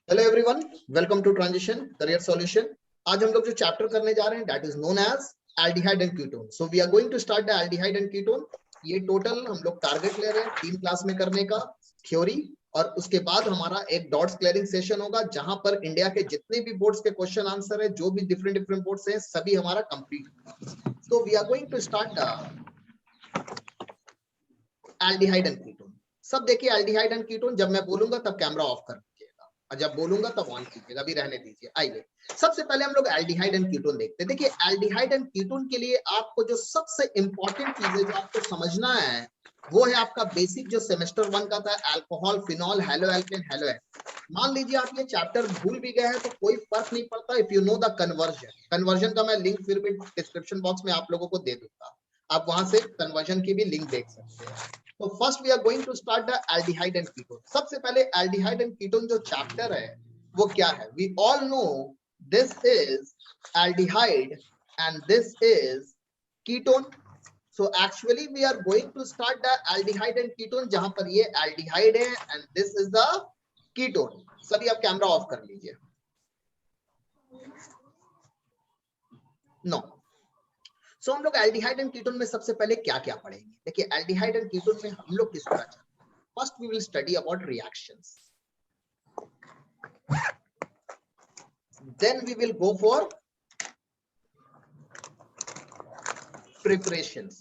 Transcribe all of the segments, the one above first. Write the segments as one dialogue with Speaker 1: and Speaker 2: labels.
Speaker 1: Hello everyone, welcome to Transition Career Solution. आज हम लोग जो चैप्टर करने जा रहे हैं that is known as aldehyde and ketone. So we are going to start the aldehyde and ketone. ये टोटल हम लोग टारगेट ले रहे हैं 3 क्लास में करने का थ्योरी, और उसके बाद हमारा एक डॉट्स क्लियरिंग सेशन होगा जहां पर इंडिया के जितने भी बोर्ड्स के क्वेश्चन आंसर है, जो भी डिफरेंट डिफरेंट बोर्ड्स हैं, सभी हमारा कंप्लीट होगा। So we are going to start the aldehyde and ketone. सब देखिए, एल्डिहाइड एंड कीटोन जब मैं बोलूंगा तब कैमरा ऑफ कर दीजिएगा, और जब बोलूंगा तब ऑन कीजिएगा, अभी रहने दीजिए। आइए सबसे पहले हम लोग एल्डिहाइड एंड कीटोन देखते हैं। देखिए, एल्डिहाइड एंड कीटोन के लिए आपको जो सबसे इंपॉर्टेंट चीज है जो आपको समझना है, वो है आपका बेसिक जो सेमेस्टर 1 का था, alcohol, phenol, haloalkane, halo ester. मान लीजिए आप ये चैप्टर भूल भी गए हैं तो कोई फर्क नहीं पड़ता, if you know the conversion. Conversion का मैं लिंक फिर भी डिस्क्रिप्शन बॉक्स में आप लोगों को दे दूंगा, आप वहां से कन्वर्जन की भी लिंक देख सकते हैं। तो first we are going to start the aldehyde and ketone. सबसे पहले एल्डिहाइड एंड कीटोन जो चैप्टर है वो क्या है? We all know this is aldehyde and this is ketone. So actually we are going to start the aldehyde and ketone, जहां पर ये एल्डिहाइड है and this is the ketone. सभी आप कैमरा ऑफ कर लीजिए। नो, सो हम लोग एल्डिहाइड एंड कीटोन में सबसे पहले क्या क्या पढ़ेंगे? देखिए, एल्डिहाइड एंड कीटोन में हम लोग किस तरह चलते हैं। First we will study about reactions, then we will go for preparations,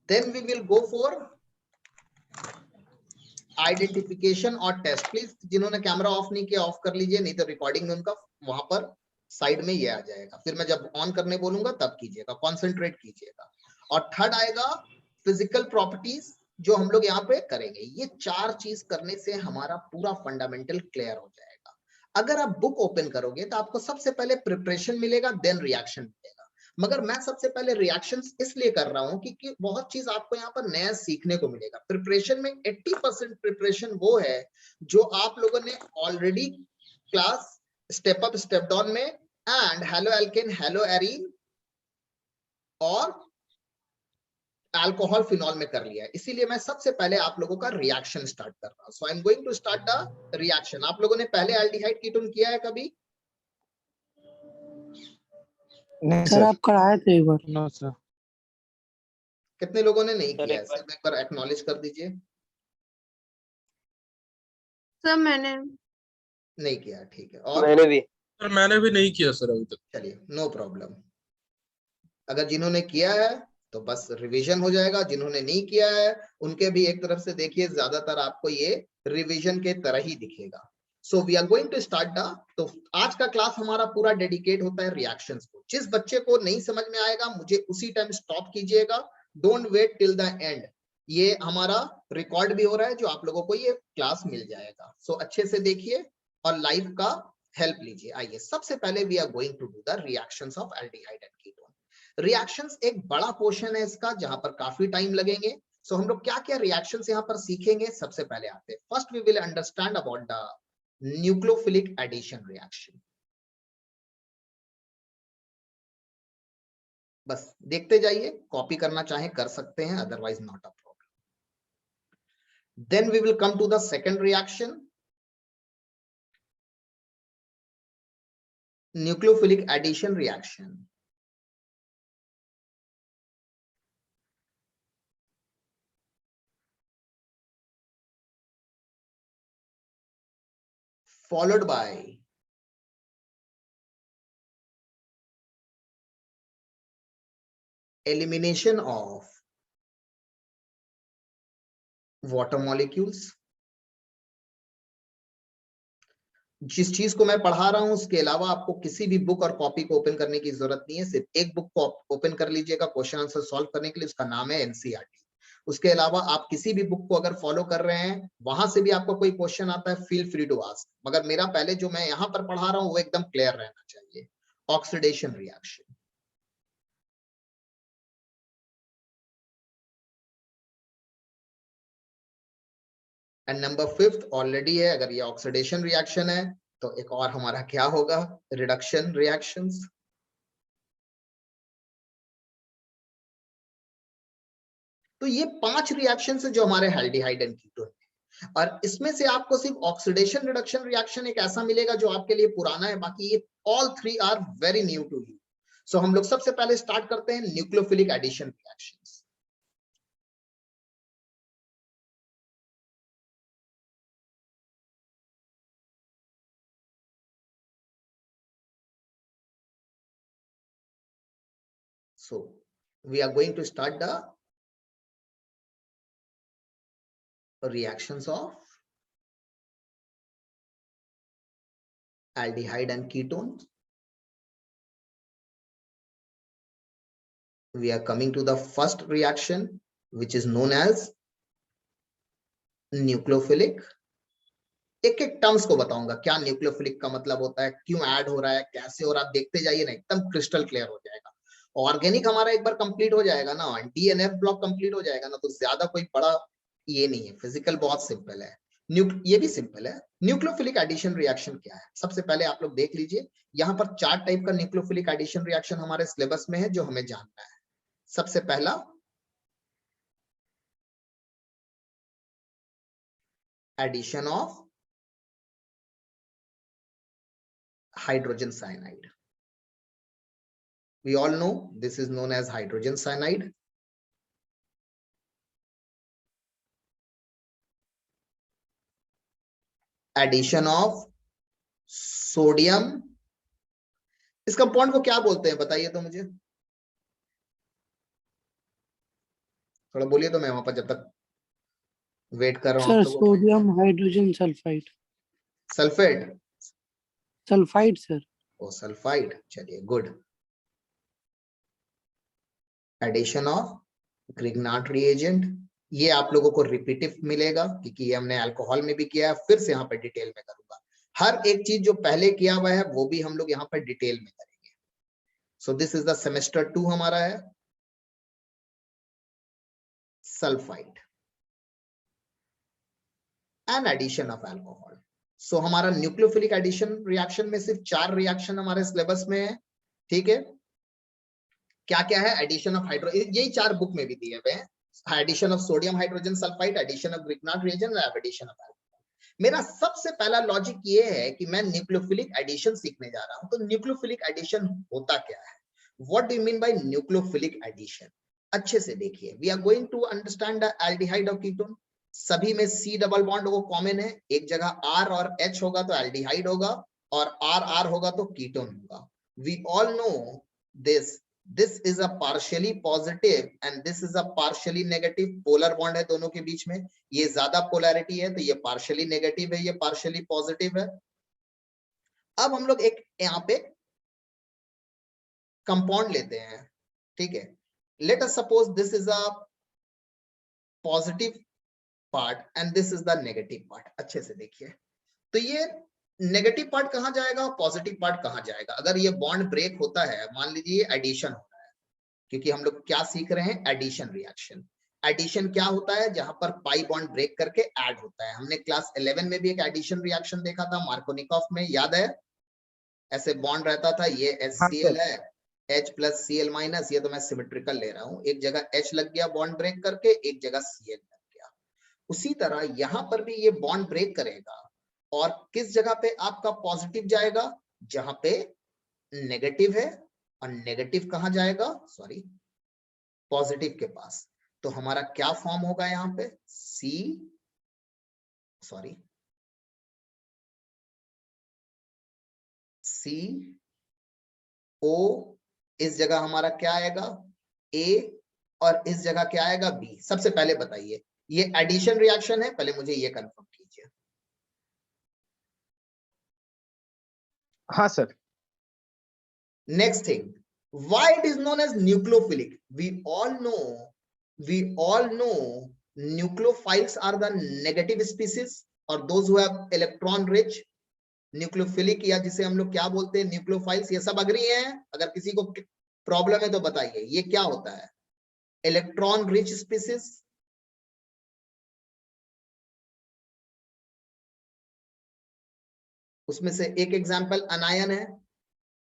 Speaker 1: then we will go for identification और टेस्ट। प्लीज जिन्होंने कैमरा ऑफ नहीं किया ऑफ कर लीजिए, नहीं तो रिकॉर्डिंग में उनका वहां पर साइड में ये आ जाएगा। फिर मैं जब ऑन करने बोलूंगा तब कीजिएगा, कॉन्सेंट्रेट कीजिएगा। और थर्ड आएगा फिजिकल प्रॉपर्टीज, जो हम लोग यहाँ पे करेंगे। ये 4 चीज करने से हमारा पूरा फंडामेंटल क्लियर हो जाएगा। अगर आप बुक ओपन करोगे तो आपको सबसे पहले प्रिपरेशन मिलेगा, देन रिएक्शन मिलेगा। मगर मैं सबसे पहले रिएक्शंस इसलिए कर रहा हूं क्योंकि बहुत चीज आपको यहाँ पर नया सीखने को मिलेगा। प्रिपरेशन में 80% प्रिपरेशन वो है जो आप लोगों ने already class step up step down में and haloalkane, haloarene और अल्कोहल, फिनॉल में कर लिया है। इसीलिए मैं सबसे पहले आप लोगों का रिएक्शन स्टार्ट कर रहा हूं। So I am going to start the reaction. आप लोगों ने पहले एल्डिहाइड कीटोन किया है कभी?
Speaker 2: नहीं सर, आप कराए थे एक बार।
Speaker 3: No sir.
Speaker 1: कितने लोगों ने नहीं किया है? सिर्फ एक बार एक्नॉलेज कर दीजिए।
Speaker 4: सर मैंने
Speaker 1: नहीं किया, ठीक है। और
Speaker 3: मैंने भी नहीं किया सर अभी तक।
Speaker 1: चलिए, नो प्रॉब्लम। अगर जिन्होंने किया है तो बस रिवीजन हो जाएगा, जिन्होंने नहीं किया है उनके भी एक तरफ से देखिए, ज्यादातर आपको ये रिवीजन के तरह ही दिखेगा। So we are going to start the, तो आज का क्लास हमारा पूरा डेडिकेट होता है रिएक्शंस को। जिस बच्चे को नहीं समझ में आएगा मुझे उसी टाइम स्टॉप कीजिएगा, don't wait till the end. ये हमारा रिकॉर्ड भी हो रहा है, जो आप लोगों को ये क्लास मिल जाएगा। सो अच्छे से देखिए और लाइव का हेल्प लीजिए। आइए सबसे पहले we are going to do the reactions of aldehyde and ketone. Reactions एक बड़ा पोर्शन है इसका, जहां पर काफी टाइम लगेंगे। सो हम लोग क्या क्या रिएक्शंस यहाँ पर सीखेंगे, सबसे पहले आते हैं। First we will understand about the nucleophilic addition reaction. बस देखते जाइए, कॉपी करना चाहे कर सकते हैं, otherwise not a problem. Then we will come to the second reaction, nucleophilic addition reaction. followed by elimination of water molecules। जिस चीज को मैं पढ़ा रहा हूं उसके अलावा आपको किसी भी बुक और कॉपी को ओपन करने की जरूरत नहीं है। सिर्फ एक बुक को ओपन कर लीजिएगा क्वेश्चन आंसर सॉल्व करने के लिए, उसका नाम है एनसीईआरटी। उसके अलावा आप किसी भी बुक को अगर फॉलो कर रहे हैं, वहां से भी आपको कोई क्वेश्चन आता है, फील फ्री टू आस्क। मगर मेरा पहले जो मैं यहाँ पर पढ़ा रहा हूँ वो एकदम क्लियर रहना चाहिए। Oxidation reaction, and number 5th already है। अगर ये ऑक्सीडेशन रिएक्शन है तो एक और हमारा क्या होगा, रिडक्शन रिएक्शंस। तो ये 5 रिएक्शन है जो हमारे एल्डिहाइड एंड कीटोन है। और इसमें से आपको सिर्फ ऑक्सीडेशन रिडक्शन रिएक्शन एक ऐसा मिलेगा जो आपके लिए पुराना है, बाकी ये all three are very new to you. So हम लोग सबसे पहले स्टार्ट करते हैं nucleophilic addition reactions. So we are going to start the reactions of aldehyde and ketones. We are coming to the first reaction, which is known as nucleophilic. एक एक terms को बताऊंगा, क्या न्यूक्लियोफिलिक का मतलब होता है, क्यों ऐड हो रहा है, कैसे, और आप देखते जाइए ना, एकदम क्रिस्टल क्लियर हो जाएगा। ऑर्गेनिक हमारा एक बार कंप्लीट हो जाएगा ना, डीएनएफ ब्लॉक कंप्लीट हो जाएगा ना, तो ज्यादा कोई बड़ा ये नहीं है। फिजिकल बहुत सिंपल है, ये भी सिंपल है। न्यूक्लियोफिलिक एडिशन रिएक्शन क्या है, सबसे पहले आप लोग देख लीजिए, यहाँ पर 4 टाइप का न्यूक्लियोफिलिक एडिशन रिएक्शन हमारे सिलेबस में है जो हमें जानना है। सबसे पहला addition of hydrogen cyanide. We all know this is known as hydrogen cyanide. Addition of sodium, इस कंपाउंड को क्या बोलते हैं बताइए तो मुझे, थोड़ा बोलिए तो मैं वहां पर जब तक वेट कर रहा हूं।
Speaker 2: Sir sodium hydrogen sulphide.
Speaker 1: Sulphate,
Speaker 2: sulphide sir.
Speaker 1: Oh sulphide, चलिए good. Addition of Grignard reagent, ये आप लोगों को रिपीटिव मिलेगा क्योंकि ये हमने अल्कोहल में भी किया है, फिर से यहाँ पर डिटेल में करूंगा। हर एक चीज जो पहले किया हुआ है वो भी हम लोग यहाँ पर डिटेल में करेंगे। So this is the semester 2 हमारा है, sulphide and addition of alcohol. So हमारा न्यूक्लियोफिलिक एडिशन रिएक्शन में सिर्फ 4 रिएक्शन हमारे सिलेबस में है, ठीक है। क्या क्या है, एडिशन ऑफ हाइड्रो, यही 4 बुक में भी दिए हुए हैं, addition of sodium hydrogen sulphide, addition of Grignard reagent और एडिशन ऑफ अल्कोहल। मेरा सबसे पहला लॉजिक ये है कि मैं न्यूक्लियोफिलिक एडिशन सीखने जा रहा हूं, तो न्यूक्लियोफिलिक एडिशन होता क्या है, what do you mean by nucleophilic addition. अच्छे से देखिए, we are going to understand the aldehyde और कीटोन। सभी में C डबल बॉन्ड वो कॉमन है, एक जगह R और H होगा तो एल्डिहाइड होगा, और R होगा तो कीटोन होगा। We all know this is a partially positive and this is a partially negative, polar bond है दोनों के बीच में, ये ज्यादा पोलैरिटी है तो ये पार्शियली नेगेटिव है, ये पार्शियली पॉजिटिव है। अब हम लोग एक यहाँ पे कंपाउंड लेते हैं, ठीक है। Let us suppose this is a positive part and this is the negative part. अच्छे से देखिए, तो ये नेगेटिव पार्ट कहां जाएगा, पॉजिटिव पार्ट कहां जाएगा। अगर ये बॉन्ड ब्रेक होता है, मान लीजिए एडिशन हो रहा है, क्योंकि हम लोग क्या सीख रहे हैं, एडिशन रिएक्शन। एडिशन क्या होता है, जहां पर पाई बॉन्ड ब्रेक करके ऐड होता है। हमने क्लास 11 में भी एक एडिशन रिएक्शन देखा था मार्कोनिकॉफ में, याद है, ऐसे बॉन्ड रहता था, ये HCl है, H प्लस Cl माइनस, ये तो मैं सिमेट्रिकल ले रहा हूं, एक जगह H लग गया बॉन्ड ब्रेक करके, एक जगह Cl लग गया। उसी तरह यहां पर भी ये बॉन्ड ब्रेक करेगा, और किस जगह पे आपका पॉजिटिव जाएगा, जहां पे नेगेटिव है, और नेगेटिव कहां जाएगा, सॉरी पॉजिटिव के पास। तो हमारा क्या फॉर्म होगा यहाँ पे, CO, इस जगह हमारा क्या आएगा, A, और इस जगह क्या आएगा, B। सबसे पहले बताइए, ये एडिशन रिएक्शन है, पहले मुझे ये कंफर्म कीजिए।
Speaker 4: हाँ sir.
Speaker 1: Next thing, why it is known as nucleophilic? We all know nucleophiles are the negative species, और those who have electron rich, nucleophilic या जिसे हम लोग क्या बोलते हैं न्यूक्लियोफाइल्स, ये सब अग्री हैं। अगर किसी को प्रॉब्लम है तो बताइए, ये क्या होता है, इलेक्ट्रॉन रिच स्पीसीज। उसमें से एक एग्जांपल अनायन है।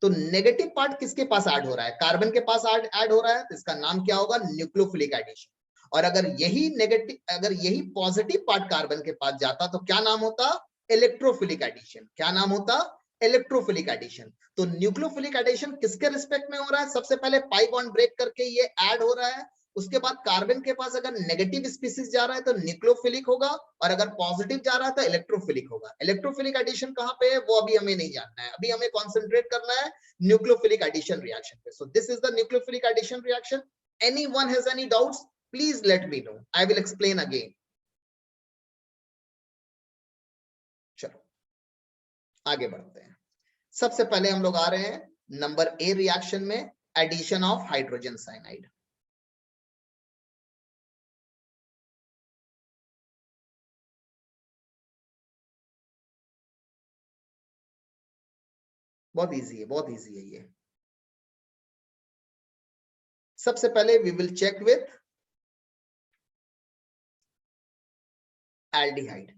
Speaker 1: तो नेगेटिव पार्ट किसके पास ऐड हो रहा है, कार्बन के पास ऐड हो रहा है, तो इसका नाम क्या होगा, न्यूक्लियोफिलिक एडिशन। और अगर यही नेगेटिव, अगर यही पॉजिटिव पार्ट कार्बन के पास जाता तो क्या नाम होता? Electrophilic addition. क्या नाम होता? Electrophilic addition. तो न्यूक्लियोफिलिक एडिशन किसके रिस्पेक्ट में हो रहा है? सबसे पहले पाई बॉन्ड ब्रेक करके ये ऐड हो रहा है, उसके बाद कार्बन के पास अगर नेगेटिव स्पीसीज जा रहा है तो न्यूक्लियोफिलिक होगा, और अगर पॉजिटिव जा रहा है तो इलेक्ट्रोफिलिक होगा। इलेक्ट्रोफिलिक एडिशन कहां पे है वो अभी हमें नहीं जानना है, अभी हमें कॉन्सेंट्रेट करना है न्यूक्लियोफिलिक एडिशन रिएक्शन पे। So this is the nucleophilic addition reaction. Anyone has any doubts, please let me know, I will explain again. चलो आगे बढ़ते हैं। सबसे पहले हम लोग आ रहे हैं नंबर ए रिएक्शन में, एडिशन ऑफ हाइड्रोजन साइनाइड। बहुत इजी है, बहुत इजी है ये। सबसे पहले we will check with aldehyde.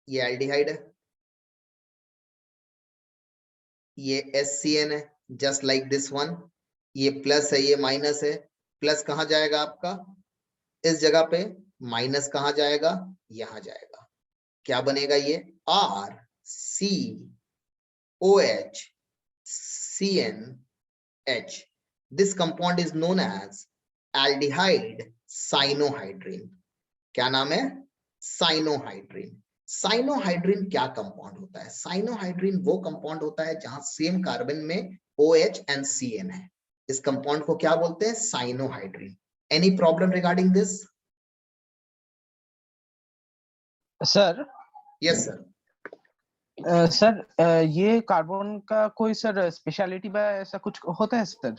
Speaker 1: ये एल्डिहाइड है, ये HCN है, जस्ट लाइक दिस वन। ये प्लस है, ये माइनस है। प्लस कहां जाएगा आपका? इस जगह पे। माइनस कहां जाएगा? यहां जाएगा। क्या बनेगा ये? RCOH This compound is known as aldehyde cyanohydrine. क्या नाम है? साइनोहाइड्रीन। साइनोहाइड्रीन क्या कंपाउंड होता है? साइनोहाइड्रीन वो कंपाउंड होता है जहां सेम कार्बन में OH and CN है। इस कंपाउंड को क्या बोलते हैं? Cyanohydrin. Any problem regarding this?
Speaker 4: Sir
Speaker 1: yes sir.
Speaker 4: Sir ये कार्बन का कोई सर स्पेशलिटी में ऐसा कुछ होता है सर?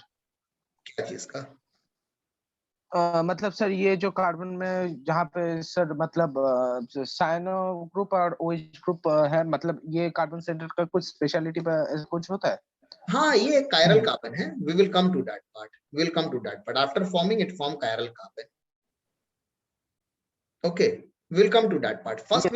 Speaker 1: क्या चीज का?
Speaker 4: मतलब सर ये जो कार्बन में जहाँ पे सर मतलब साइनो ग्रुप और OH ग्रुप है, मतलब ये कार्बन सेंटर का कुछ स्पेशलिटी पे ऐसा कुछ होता है?
Speaker 1: हाँ, ये कायरल कार्बन है। We will come to that part. We will come to that part. After forming, it form chiral carbon. Okay, we will come to that part. First,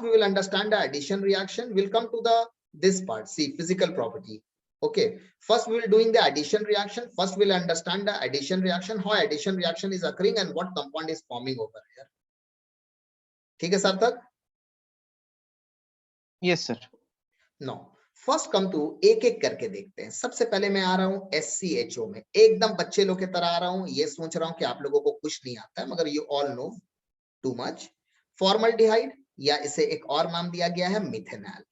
Speaker 1: we will understand the addition reaction. We'll come to the this part. See, physical property. Okay, first we will doing the addition reaction. First, we'll understand the addition reaction, how addition reaction is occurring, and what compound is forming over here. ठीक है Sarthak?
Speaker 4: Yes sir.
Speaker 1: No, first come to एक एक करके देखते हैं। सबसे पहले मैं आ रहा हूं SCHO में, एकदम बच्चे लोग की तरह आ रहा हूं। ये सोच रहा हूं कि आप लोगों को कुछ नहीं आता है, मगर you all know too much. Formaldehyde, या इसे एक और नाम दिया गया है methanol.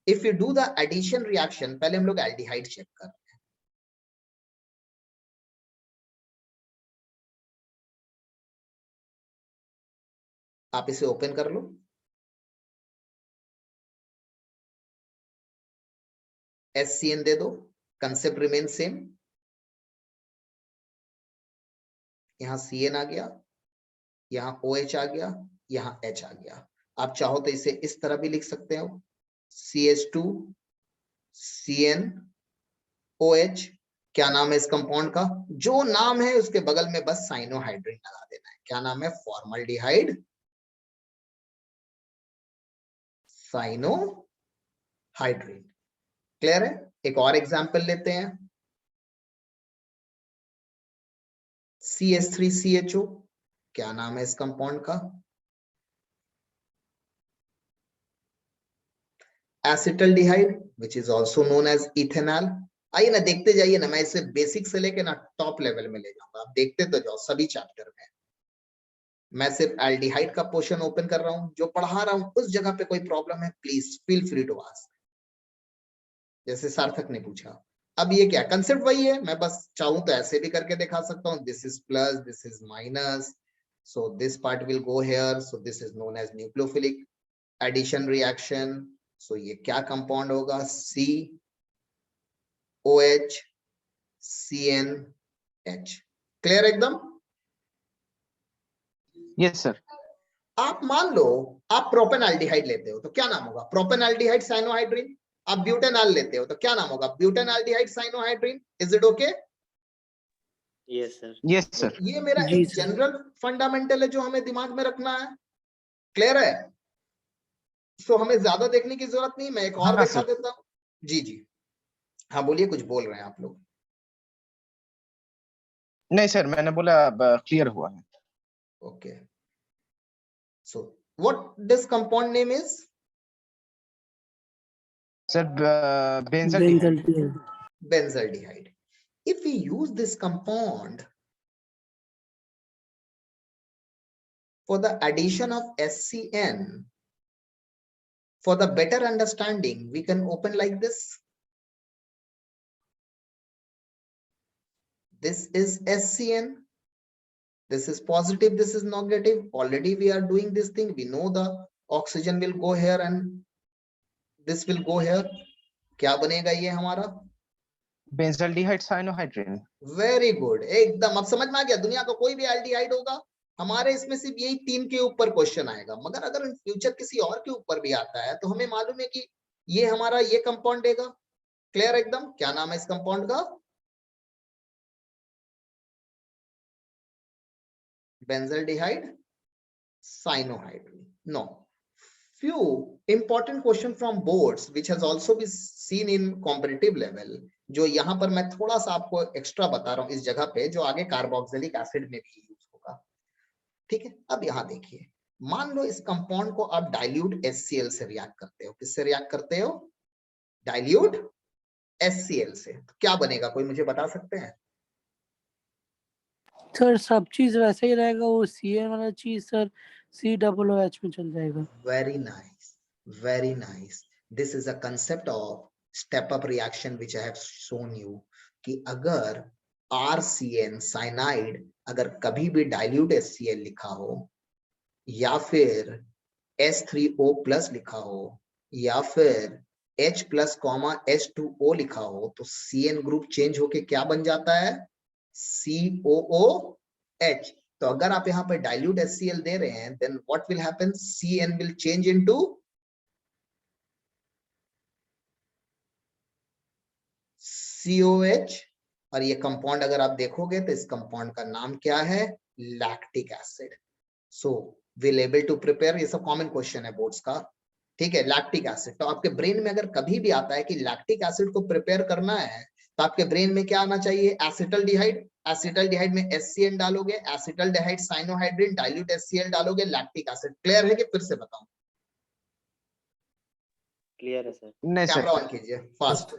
Speaker 1: If you do the addition reaction, पहले हम लोग एल्डिहाइड चेक कर रहे हैं। आप इसे ओपन कर लो। HCN दे दो, कंसेप्ट रिमेन सेम। यहां CN आ गया, यहां OH आ गया, यहां H आ गया। आप चाहो तो इसे इस तरह भी लिख सकते हो, CH2 CN OH। क्या नाम है इस कंपाउंड का? जो नाम है उसके बगल में बस साइनोहाइड्रीन लगा देना है। क्या नाम है? Formaldehyde cyanohydrin. क्लियर है? एक और एग्जांपल लेते हैं, CH3CHO। क्या नाम है इस कंपाउंड का? Acetaldehyde, which is also known as ethanol. आइए ना देखते जाइए ना, मैं इसे बेसिक से लेके ना टॉप लेवल में ले जाऊंगा। आप देखते तो जाओ सभी चैप्टर में। मैं सिर्फ एल्डिहाइड का पोर्शन ओपन कर रहा हूं, जो पढ़ा रहा हूं उस जगह पे कोई प्रॉब्लम है please feel free to ask. जैसे सार्थक ने पूछा, अब ये क्या कंसेप्ट वही है, मैं बस चाहूं तो ऐसे भी करके दिखा सकता हूं। This is plus, this is minus, so this part will go here, so this is known as nucleophilic addition reaction. So ये क्या कंपाउंड होगा? COH CNH। क्लियर एकदम?
Speaker 4: Yes sir.
Speaker 1: आप मान लो आप प्रोपेनॉल्डिहाइड लेते हो तो क्या नाम होगा? प्रोपेनॉल्डिहाइड साइनोहाइड्रीन। आप ब्यूटेनॉल लेते हो तो क्या नाम होगा? Butanaldehyde cyanohydrin. Is it okay?
Speaker 5: Yes sir.
Speaker 4: Yes sir.
Speaker 1: ये मेरा
Speaker 2: जी
Speaker 1: एक
Speaker 2: सर।
Speaker 1: जनरल फंडामेंटल है जो हमें दिमाग में रखना है। क्लियर है? सो हमें ज्यादा देखने की जरूरत नहीं, मैं एक और
Speaker 4: हाँ,
Speaker 1: दिखा
Speaker 4: सर।
Speaker 1: देता हूं। जी जी, हाँ बोलिए, कुछ बोल रहे हैं आप लोग।
Speaker 4: नहीं सर, मैंने बोला अब क्लियर हुआ है।
Speaker 1: Okay, so what this compound name is?
Speaker 4: Sir benzyl
Speaker 2: Benzaldehyde.
Speaker 1: Benzaldehyde. If we use this compound for the addition of SCN, for the better understanding, we can open like this. This is SCN. This is positive, this is negative. Already we are doing this thing. We know the oxygen will go here and this will go here. क्या बनेगा ये हमारा?
Speaker 4: Benzaldehyde cyanohydrin.
Speaker 1: Very good, एकदम अब समझ में आ गया। दुनिया का कोई भी एल्डिहाइड होगा, हमारे इसमें सिर्फ यही 3 के ऊपर क्वेश्चन आएगा, मगर अगर इन फ्यूचर किसी और के ऊपर भी आता है तो हमें मालूम है कि ये हमारा ये कंपाउंड देगा। क्लियर एकदम? क्या नाम है इस कंपाउंड का? Benzaldehyde cyanohydrin. No, few important question from boards which has also been seen in competitive level, जो यहाँ पर मैं थोड़ा सा आपको एक्स्ट्रा बता रहा हूँ इस जगह पे, जो आगे कार्बोक्सिलिक एसिड में भी यूज होगा। ठीक है, अब यहाँ देखिए, मान लो इस कंपाउंड को आप डाइल्यूट HCl से रिएक्ट करते हो। किससे रिएक्ट करते हो? डाइल्यूट HCl से। तो क्या बनेगा, कोई मुझे बता सकते हैं?
Speaker 2: सर सब चीज वैसे ही रहेगा, वो CN वाला चीज सर COOH में चल जाएगा।
Speaker 1: Very nice, very nice. This is a concept of step up reaction which I have shown you कि अगर RCN cyanide अगर कभी भी dilute HCl लिखा हो या फिर H3O plus लिखा हो या फिर H plus H2O लिखा हो, तो CN ग्रुप चेंज होके क्या बन जाता है? COOH। तो अगर आप यहाँ पे डाइल्यूट HCl दे रहे हैं, then what will happen? CN will change into COH, और ये कंपाउंड अगर आप देखोगे तो इस कंपाउंड का नाम क्या है? Lactic acid. So will able to prepare, ये सब कॉमन क्वेश्चन है बोर्ड्स का। ठीक है, लैक्टिक एसिड। तो आपके ब्रेन में अगर कभी भी आता है कि लैक्टिक एसिड को प्रिपेयर करना है, तो आपके ब्रेन में क्या आना चाहिए? एसिटल्डिहाइड। एसिटल्डिहाइड में HCN डालोगे, एसिटल्डिहाइड साइनोहाइड्रिन, डाइल्यूट HCl डालोगे, लैक्टिक एसिड। क्लियर है कि फिर से बताऊं?
Speaker 5: क्लियर है सर।
Speaker 4: नहीं सर।
Speaker 1: कैमरा ऑन कीजिए फास्ट।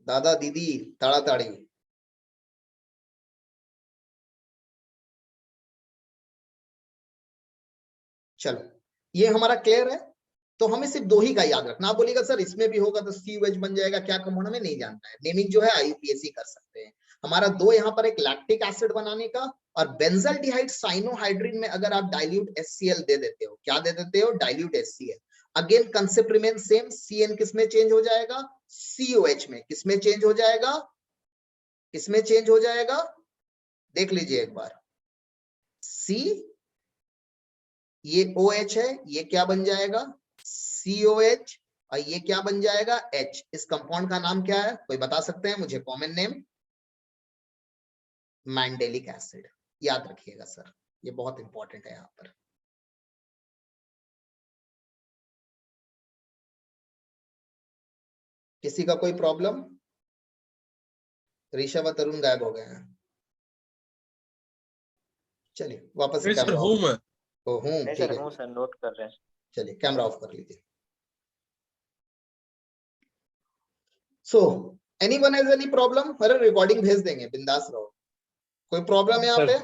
Speaker 1: दादा दीदी ताड़ाताड़ी। चलो, ये हमारा क्लियर है। तो हमें सिर्फ 2 ही का याद रखना। आप बोलिएगा सर इसमें भी होगा तो COH बन जाएगा, क्या कंपाउंड? हमें नहीं जानना है, नेमिंग जो है IUPAC कर सकते हैं। हमारा 2 यहाँ पर एक लैक्टिक एसिड बनाने का, और बेंजल्डिहाइड साइनोहाइड्रिन में अगर आप डाइल्यूट HCl दे देते हो, क्या दे देते हो? Dilute HCl। Again concept remain same, CN किसमें चेंज हो जाएगा? COH में। किसमें चेंज हो जाएगा? किसमें चेंज हो जाएगा? देख लीजिए एक बार। C, ये OH है, ये क्या बन जाएगा? COH, और ये क्या बन जाएगा? H। इस कंपाउंड का नाम क्या है, कोई बता सकते हैं मुझे? Common name mandelic acid. याद रखिएगा सर, ये बहुत इंपॉर्टेंट है यहाँ पर। किसी का कोई प्रॉब्लम? ऋषभ और तरुण गायब हो गए हैं। चलिए वापस से
Speaker 3: नहीं सर,
Speaker 1: कैमरा
Speaker 3: हूँ
Speaker 1: ऑफ।
Speaker 3: मैं।
Speaker 1: तो हूँ,
Speaker 5: नहीं
Speaker 1: ठीक
Speaker 5: सर,
Speaker 1: है,
Speaker 5: हूँ सर, नोट कर रहे हैं।
Speaker 1: चलिए कैमरा ऑफ कर लीजिए। So anyone has any problem? अरे रिकॉर्डिंग भेज देंगे, बिंदास रहो। कोई प्रॉब्लम यहाँ पे?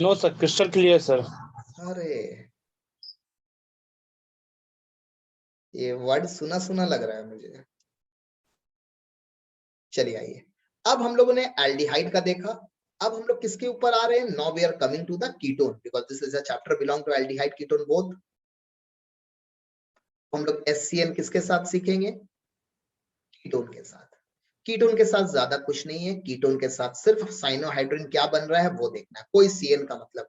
Speaker 6: No sir, crystal clear sir.
Speaker 1: अरे ये वर्ड सुना सुना लग रहा है मुझे। चलिए आइए, अब हम लोगों ने एल्डिहाइड का देखा। अब हम लोग किसके ऊपर आ रहे हैं? Now we are coming to the ketone, because this is a chapter belong to aldehyde ketone both. हम लोग HCN किसके साथ सीखेंगे? कीटोन के साथ। कीटोन के साथ ज्यादा कुछ नहीं है, कीटोन के साथ सिर्फ साइनोहाइड्रिन क्या बन रहा है वो देखना है, कोई CN का मतलब।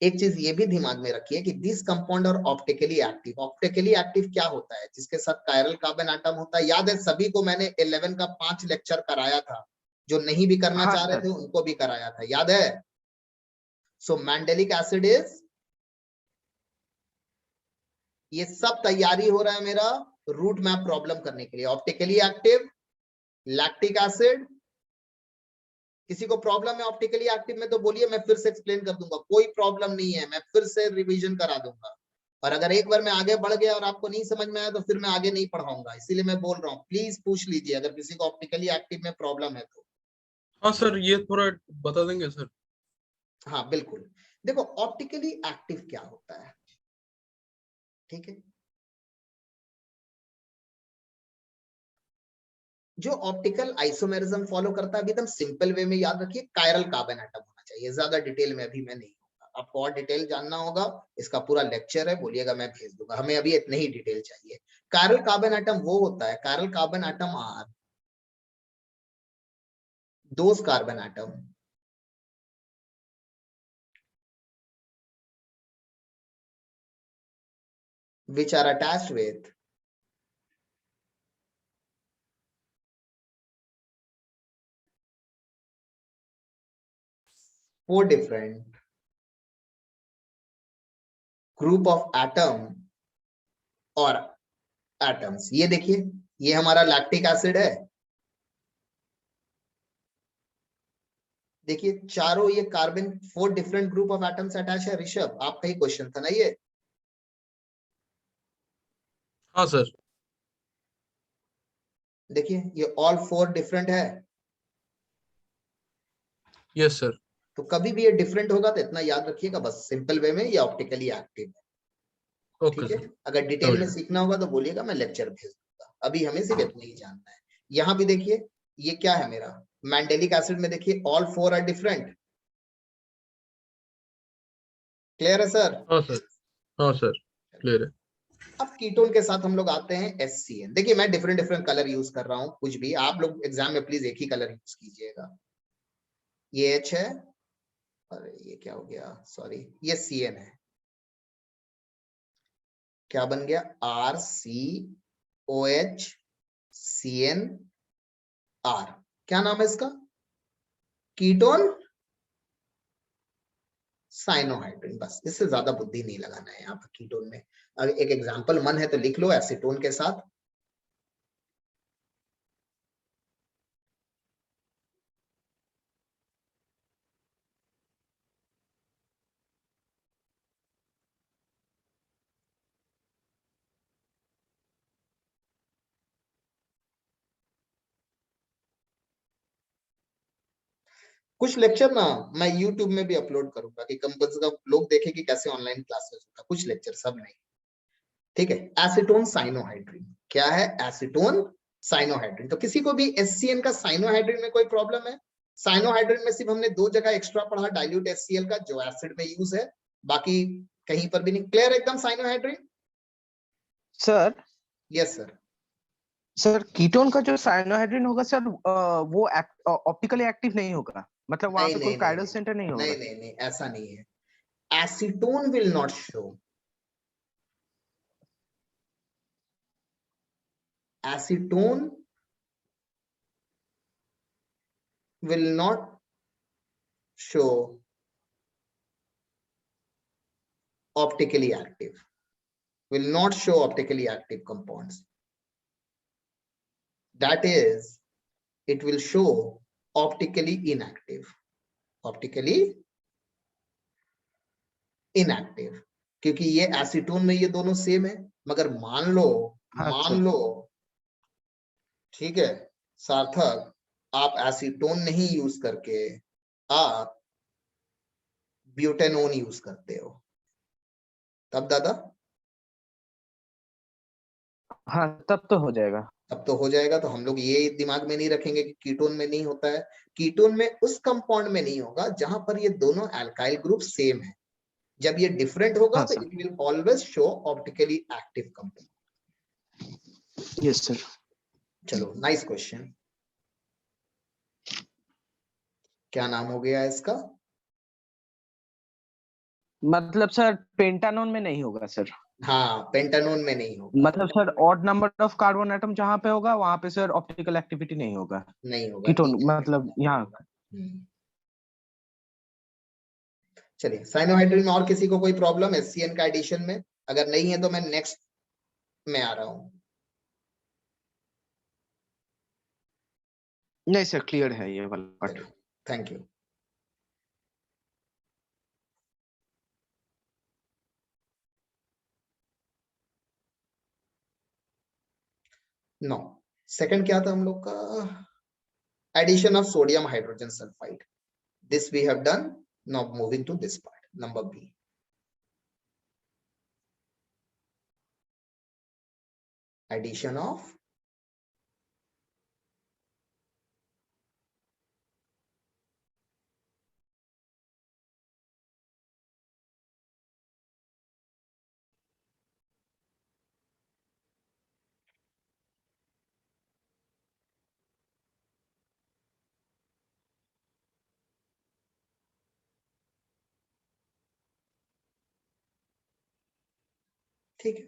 Speaker 1: एक चीज ये भी दिमाग में रखिए कि दिस कंपाउंड और ऑप्टिकली एक्टिव। ऑप्टिकली एक्टिव क्या होता है? जिसके साथ कायरल कार्बन एटम होता है। याद है सभी को, मैंने 11 का 5 लेक्चर कराया था, जो नहीं भी करना
Speaker 4: हाँ
Speaker 1: चाह रहे
Speaker 4: सर।
Speaker 1: थे उनको भी कराया था, याद है? सो मैंडेलिक एसिड इज, ये सब तैयारी हो रहा है मेरा रूट मैप प्रॉब्लम करने के लिए। ऑप्टिकली एक्टिव, लैक्टिक एसिड, किसी को प्रॉब्लम है ऑप्टिकली एक्टिव में तो बोलिए, मैं फिर से एक्सप्लेन कर दूंगा, कोई प्रॉब्लम नहीं है, मैं फिर से रिवीजन करा दूंगा। और अगर एक बार मैं आगे बढ़ गया और आपको नहीं समझ में आया तो फिर मैं आगे नहीं पढ़ाऊंगा, इसीलिए मैं बोल रहा हूँ प्लीज पूछ लीजिए अगर किसी को ऑप्टिकली एक्टिव में प्रॉब्लम है तो।
Speaker 3: हाँ सर, ये थोड़ा बता देंगे सर?
Speaker 1: हाँ बिल्कुल, देखो ऑप्टिकली एक्टिव क्या होता है, ठीक है। जो ऑप्टिकल आइसोमेरिज्म फॉलो करता है, अभी एकदम सिंपल वे में याद रखिए, कायरल कार्बन एटम होना चाहिए। ज्यादा डिटेल में अभी मैं नहीं होगा, आपको और डिटेल जानना होगा, इसका पूरा लेक्चर है, बोलिएगा मैं भेज दूंगा, हमें अभी इतनी ही डिटेल चाहिए। कायरल कार्बन एटम वो होता है, chiral carbon atom are those carbon atom which are attached with four different group of atom और atoms। ये देखिए, ये हमारा लैक्टिक एसिड है, देखिए चारों ये carbon, 4 different group of atoms attach है। ऋषभ आपका ही क्वेश्चन था ना ये?
Speaker 3: हाँ सर।
Speaker 1: देखिए ये ऑल 4 डिफरेंट है,
Speaker 3: यस सर।
Speaker 1: तो कभी भी ये डिफरेंट होगा तो इतना याद रखिएगा बस, सिंपल वे में ये ऑप्टिकली एक्टिव है,
Speaker 3: ओके
Speaker 1: ठीक है।
Speaker 3: सर।
Speaker 1: अगर डिटेल में सीखना होगा तो बोलिएगा, मैं लेक्चर भेज दूंगा, अभी हमें सिर्फ इतना ही जानना है। यहाँ भी देखिए ये क्या है मेरा मैंडेलिक एसिड में, देखिए ऑल 4 आर डिफरेंट। क्लियर है सर?
Speaker 3: हाँ सर, हाँ सर, क्लियर है।
Speaker 1: अब कीटोन के साथ हम लोग आते हैं HCN। देखिए मैं डिफरेंट डिफरेंट कलर यूज कर रहा हूं, कुछ भी आप लोग एग्जाम में प्लीज एक ही कलर यूज कीजिएगा। ये H है और ये क्या हो गया, सॉरी ये CN है, क्या बन गया RCOH CNR। क्या नाम है इसका? Ketone cyanohydrin. बस इससे ज्यादा बुद्धि नहीं लगाना है यहाँ पर कीटोन में। अगर एक एग्जांपल मन है तो लिख लो एसीटोन के साथ। कुछ लेक्चर ना मैं YouTube में भी अपलोड करूंगा कि कम से कम लोग देखें कि कैसे ऑनलाइन क्लासेस होता है, कुछ लेक्चर, सब नहीं, ठीक है। एसीटोन साइनोहाइड्रिन क्या है? Acetone cyanohydrin. तो किसी को भी HCN का साइनोहाइड्रिन में कोई प्रॉब्लम है? साइनोहाइड्रिन में सिर्फ हमने 2 जगह एक्स्ट्रा पढ़ा, डाइल्यूट HCl का जो एसिड में यूज है, बाकी कहीं पर भी नहीं। क्लियर एकदम cyanohydrin?
Speaker 4: Sir
Speaker 1: yes sir.
Speaker 4: Sir ketone का जो साइनोहाइड्रिन होगा सर, वो ऑप्टिकली एक्टिव नहीं होगा, मतलब वहां पे कोई काइरल सेंटर नहीं होगा?
Speaker 1: नहीं नहीं नहीं, ऐसा नहीं है। Acetone will not show, acetone will not show optically active, will not show optically active compounds. That is, it will show optically inactive, optically inactive, क्योंकि ये एसीटोन में ये दोनों सेम है। मगर मान लो ठीक है सार्थक, आप एसीटोन नहीं यूज करके आप ब्यूटेनोन यूज करते हो, तब दादा?
Speaker 4: हाँ तब तो हो जाएगा।
Speaker 1: तब तो हो जाएगा। तो हम लोग ये दिमाग में नहीं रखेंगे कि कीटोन में नहीं होता है। कीटोन में उस कंपाउंड में नहीं होगा जहां पर ये दोनों अल्काइल ग्रुप सेम है। जब ये डिफरेंट होगा
Speaker 4: हाँ,
Speaker 1: तो it will always show optically active compound.
Speaker 4: Yes sir.
Speaker 1: चलो नाइस क्वेश्चन। क्या नाम हो गया इसका?
Speaker 4: मतलब सर पेंटानोन में नहीं होगा सर?
Speaker 1: हाँ पेंटानोन में नहीं होगा।
Speaker 4: मतलब sir odd number of carbon atom जहां पे होगा वहां पे सर ऑप्टिकल एक्टिविटी नहीं होगा?
Speaker 1: नहीं होगा,
Speaker 4: कीटोन
Speaker 1: ठीक है।
Speaker 4: मतलब यहाँ।
Speaker 1: चलिए साइनोहाइड्रिन में और किसी को कोई प्रॉब्लम HCN का एडिशन में? अगर नहीं है तो मैं नेक्स्ट में आ रहा हूँ।
Speaker 4: नहीं सर, क्लियर है ये वाला part.
Speaker 1: Thank you. No, second क्या था हम लोग का? Addition of sodium hydrogen sulphide. This we have done. Now moving to this part, number B. Addition of ठीक है।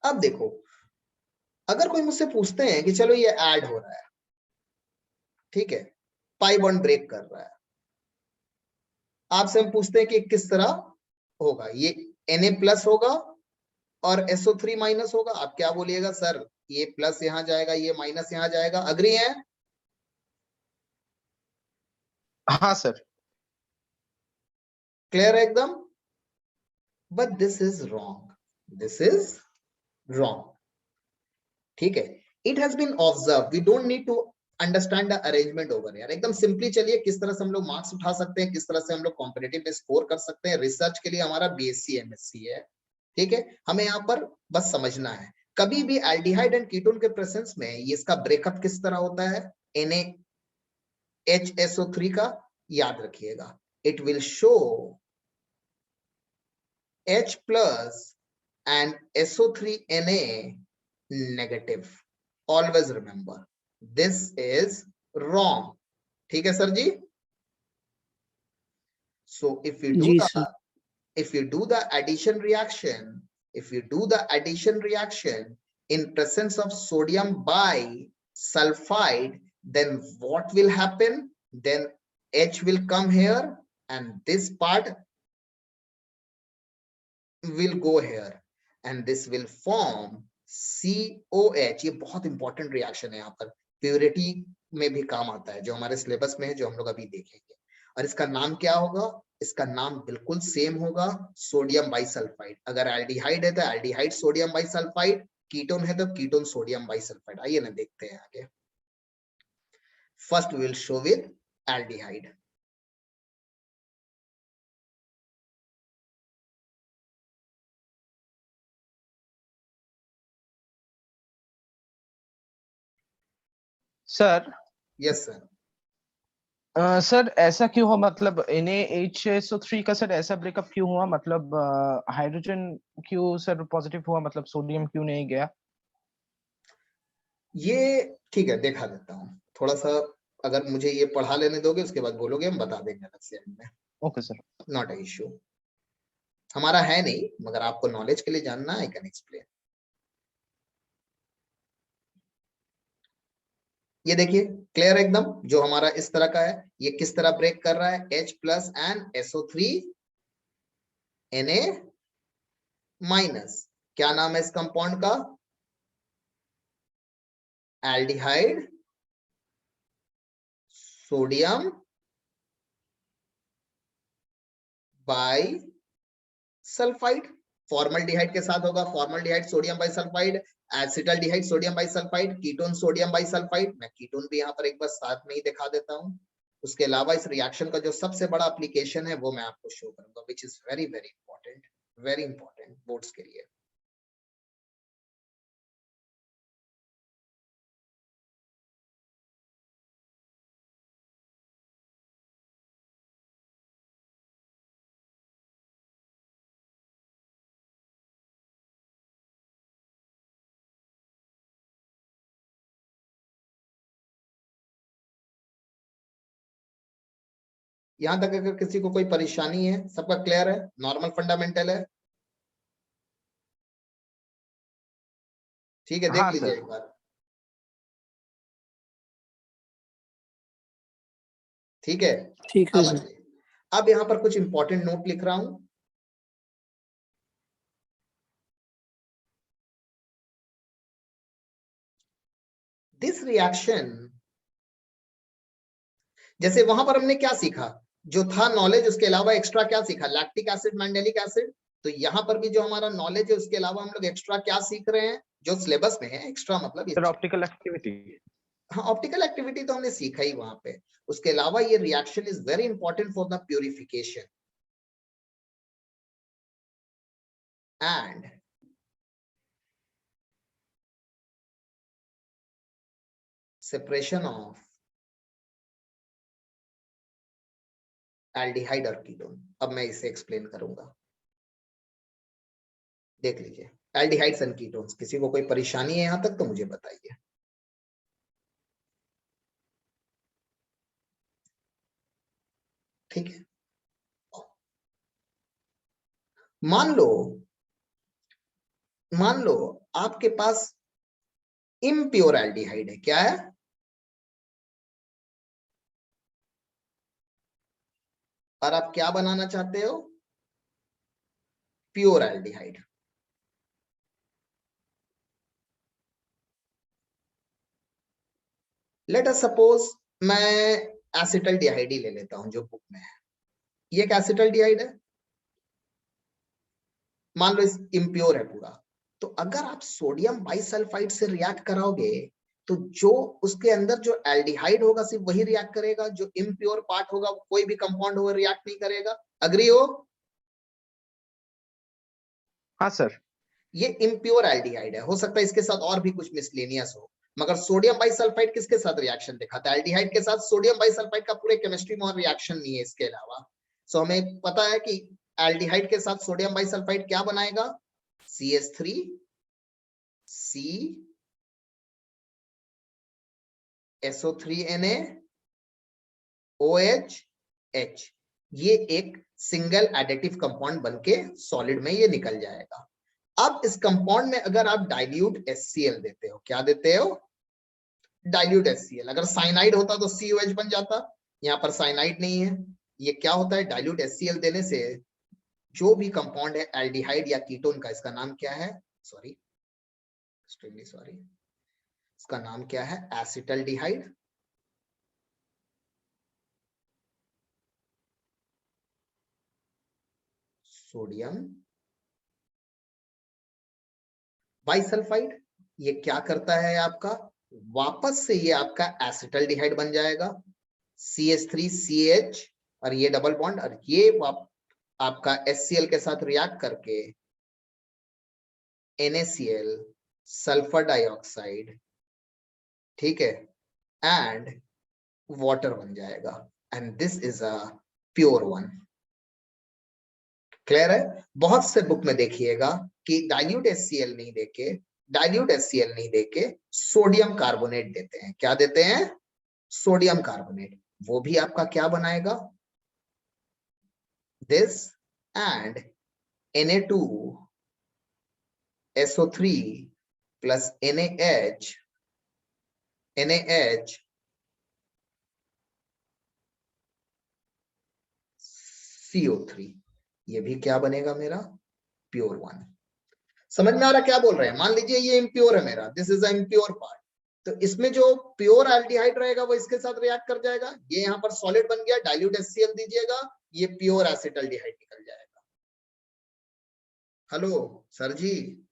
Speaker 1: अब देखो, अगर कोई मुझसे पूछते हैं कि चलो ये ऐड हो रहा है, ठीक है, पाई बॉन्ड ब्रेक कर रहा है, आपसे हम पूछते हैं कि किस तरह होगा, ये Na+ होगा और SO3 माइनस होगा, आप क्या बोलिएगा? सर ये प्लस यहां जाएगा, ये माइनस यहां जाएगा। अग्री है?
Speaker 4: हाँ सर।
Speaker 1: क्लियर है एकदम? But this is wrong, this is wrong, ठीक है। It has been observe, we don't need to understand the arrangement over यार, एकदम सिंपली चलिए किस तरह से हम लोग मार्क्स उठा सकते हैं, किस तरह से हम लोग कॉम्पिटिटिव स्कोर कर सकते हैं। रिसर्च के लिए हमारा BSc MSc है, ठीक है। हमें यहाँ पर बस समझना है, कभी भी एल्डिहाइड एंड कीटोन के प्रेजेंस में ये इसका ब्रेकअप किस तरह होता है, NaHSO3 का, याद रखिएगा, it will show H+ and SO3Na negative. Always remember, this is wrong. ठीक है sir ji? So if you do
Speaker 2: जी
Speaker 1: the
Speaker 2: sir.
Speaker 1: addition reaction, in presence of sodium bisulfide, then what will happen? Then H will come here and this part will go here and this will form COH. ये बहुत important reaction है, यहाँ पर purity में भी काम आता है, जो हमारे सिलेबस में है, जो हम लोग अभी देखेंगे। और इसका नाम क्या होगा? इसका नाम बिल्कुल सेम होगा, सोडियम बाइसल्फाइड। अगर एल्डिहाइड है तो एल्डिहाइड सोडियम बाइसल्फाइड, कीटोन है तो कीटोन सोडियम बाइसल्फाइड। आइए ना देखते हैं आगे। First will show with aldehyde.
Speaker 4: Sir
Speaker 1: yes sir.
Speaker 4: Sir ऐसा क्यों हुआ, मतलब NaHSO3 का सर ऐसा ब्रेकअप क्यों हुआ, मतलब हाइड्रोजन क्यों सर पॉजिटिव हुआ, मतलब सोडियम क्यों नहीं गया?
Speaker 1: ये ठीक है, देखा देता हूँ थोड़ा सा, अगर मुझे ये पढ़ा लेने दोगे उसके बाद बोलोगे, हम बता देंगे अलग से एंड में।
Speaker 4: Okay sir.
Speaker 1: Not a issue, हमारा है नहीं, मगर आपको नॉलेज के लिए जानना, आई कैन एक्सप्लेन। ये देखिए क्लियर एकदम, जो हमारा इस तरह का है, ये किस तरह ब्रेक कर रहा है? H+ and SO3Na-। क्या नाम है इस कंपाउंड का? Aldehyde sodium bisulphide. फॉर्मल्डिहाइड के साथ होगा, formaldehyde sodium bisulphide, acetaldehyde sodium bisulphide, ketone sodium bisulphide. मैं कीटोन भी यहाँ पर एक बार साथ में ही दिखा देता हूँ। उसके अलावा इस रिएक्शन का जो सबसे बड़ा एप्लीकेशन है वो मैं आपको शो करूंगा, which is very very important boards के लिए। यहां तक अगर किसी को कोई परेशानी है, सबका क्लियर है, नॉर्मल फंडामेंटल है? ठीक है, देख
Speaker 4: हाँ
Speaker 1: लीजिए
Speaker 4: सर।
Speaker 1: एक बार। ठीक है,
Speaker 2: ठीक है
Speaker 1: अब
Speaker 2: सर।
Speaker 1: आइए, अब यहां पर कुछ इंपॉर्टेंट नोट लिख रहा हूं। दिस रिएक्शन, जैसे वहां पर हमने क्या सीखा, जो था नॉलेज, उसके अलावा एक्स्ट्रा क्या सीखा, लैक्टिक एसिड, मैंडेलिक एसिड। तो यहाँ पर भी जो हमारा नॉलेज है उसके अलावा हम लोग एक्स्ट्रा क्या सीख रहे हैं, जो सिलेबस में है। एक्स्ट्रा मतलब
Speaker 4: सर ऑप्टिकल एक्टिविटी।
Speaker 1: हाँ, ऑप्टिकल एक्टिविटी तो हमने सीखा ही वहां पे। उसके अलावा ये reaction is very important for the purification and separation of aldehyde और कीटोन। अब मैं इसे एक्सप्लेन करूंगा, देख लीजिए। एल्डिहाइड्स एंड कीटोन्स, किसी को कोई परेशानी है यहां तक तो मुझे बताइए। ठीक है, मान लो आपके पास इम्प्योर एल्डिहाइड है। क्या है? और आप क्या बनाना चाहते हो? Pure aldehyde. Let us suppose मैं एसिटल्डिहाइड ही ले लेता हूं जो बुक में है। ये एक एसिटल्डिहाइड है, मान लो इस इम्प्योर है पूरा। तो अगर आप सोडियम बाइसल्फाइड से रिएक्ट कराओगे तो जो उसके अंदर जो एल्डिहाइड होगा सिर्फ वही रिएक्ट करेगा, जो इम्प्योर पार्ट होगा कोई भी कंपाउंड होगा रिएक्ट नहीं करेगा। अग्री हो?
Speaker 4: हाँ सर।
Speaker 1: ये इम्प्योर एल्डिहाइड है, हो सकता है इसके साथ और भी कुछ मिसलेनियस हो, मगर सोडियम बाइसल्फाइड किसके साथ रिएक्शन दिखाता है? एल्डिहाइड के साथ। सोडियम बाइसल्फाइड का पूरे केमिस्ट्री में और रिएक्शन नहीं है इसके अलावा। सो हमें पता है कि एल्डिहाइड के साथ सोडियम बाइसल्फाइड क्या बनाएगा? CH3 C SO3Na OH H। ये एक सिंगल एडिटिव कंपाउंड बनके सॉलिड में ये निकल जाएगा। अब इस कंपाउंड में अगर आप डाइल्यूट HCl देते हो, क्या देते हो? Dilute HCl। अगर साइनाइड होता तो COH बन जाता, यहाँ पर साइनाइड नहीं है। ये क्या होता है? डाइल्यूट HCl देने से जो भी कंपाउंड है एल्डिहाइड या कीटोन का, इसका नाम क्या है? सॉरी, एक्सट्रीमली सॉरी, इसका नाम क्या है? एसिटल्डिहाइड। Sodium bisulphide. ये क्या करता है आपका? वापस से ये आपका एसिटल्डिहाइड बन जाएगा, CH3CH, और ये डबल बॉन्ड, और ये आपका HCl के साथ रिएक्ट करके NaCl, सल्फर डाइऑक्साइड, ठीक है, एंड वाटर बन जाएगा। And this is a pure one. Clear है? बहुत से बुक में देखिएगा कि डाइल्यूट HCl नहीं देके सोडियम कार्बोनेट देते हैं। क्या देते हैं? Sodium carbonate. वो भी आपका क्या बनाएगा? This and Na2SO3 plus NaH CO3। ये भी क्या बनेगा मेरा? Pure one. समझ में आ रहा क्या बोल रहे हैं? मान लीजिए ये इम्प्योर है मेरा, this is a impure part, तो इसमें जो प्योर एल्डिहाइड रहेगा वो इसके साथ रिएक्ट कर जाएगा। ये यहाँ पर सॉलिड बन गया, डाइल्यूट HCl दीजिएगा, ये प्योर एसिटल्डिहाइड निकल जाएगा। हेलो सर जी?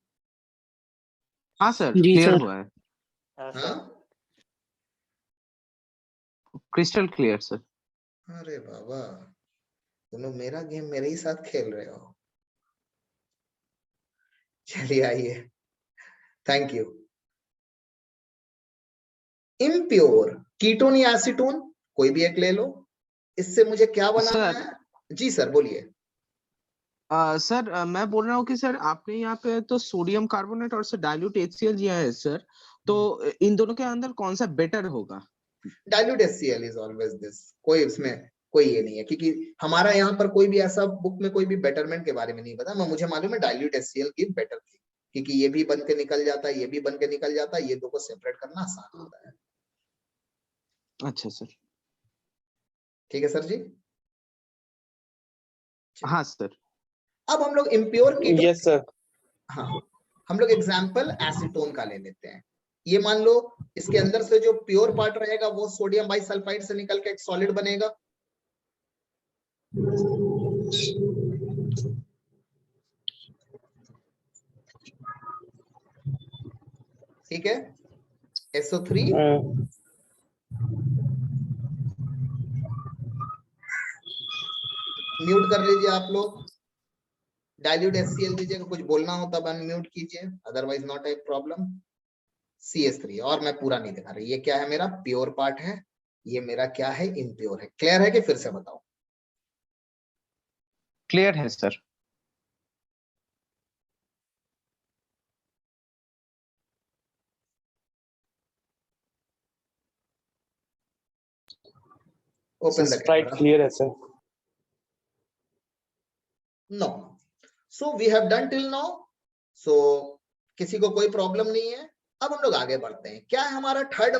Speaker 4: हाँ सर,
Speaker 2: जी
Speaker 4: क्लियर
Speaker 2: सर।
Speaker 4: हुआ है।
Speaker 5: हाँ
Speaker 1: हाँ,
Speaker 5: सर।
Speaker 4: Crystal clear sir.
Speaker 1: अरे बाबा, तुम लोग मेरा गेम मेरे ही साथ खेल रहे हो। चलिए आइए, थैंक यू। इम्प्योर कीटोन या एसीटोन कोई भी एक ले लो, इससे मुझे क्या बनाना
Speaker 4: सर,
Speaker 1: है? जी सर बोलिए।
Speaker 4: सर मैं बोल रहा हूँ कि सर आपने यहाँ पे तो सोडियम कार्बोनेट और सर डाइल्यूट HCl दिया है सर, तो इन दोनों के अंदर कौन सा बेटर होगा?
Speaker 1: Dilute HCl is always this, कोई इसमें कोई ये नहीं है, क्योंकि हमारा यहाँ पर कोई भी ऐसा बुक में कोई भी बेटरमेंट के बारे में नहीं पता। मुझे मालूम है डाइल्यूट HCl की बेटर थी, क्योंकि ये भी बन के निकल जाता है, ये भी बन के निकल जाता है, ये दो को सेपरेट करना आसान होता है।
Speaker 4: अच्छा सर।
Speaker 1: ठीक है सर जी।
Speaker 4: हाँ सर।
Speaker 1: अब हम लोग इम्प्योर कीटोन,
Speaker 6: यस सर।
Speaker 1: हाँ हम लोग एग्जाम्पल एसीटोन का ले लेते हैं। ये मान लो इसके अंदर से जो प्योर पार्ट रहेगा वो सोडियम बाइसल्फाइड से निकल के एक सॉलिड बनेगा। ठीक है, SO3 म्यूट कर लीजिए आप लोग, डाइल्यूट HCl दीजिएगा, कुछ बोलना हो तब अनम्यूट कीजिए, otherwise not a problem. CH3 और मैं पूरा नहीं दिखा रही, ये क्या है मेरा प्योर पार्ट है, ये मेरा क्या है इम्प्योर है। क्लियर है कि फिर से बताओ?
Speaker 4: क्लियर है sir.
Speaker 1: Open the
Speaker 6: sprite
Speaker 1: camera.
Speaker 6: Clear है sir.
Speaker 1: No, so we have done till now, so किसी को कोई प्रॉब्लम नहीं है। अब हम लोग आगे बढ़ते हैं। क्या है हमारा थर्ड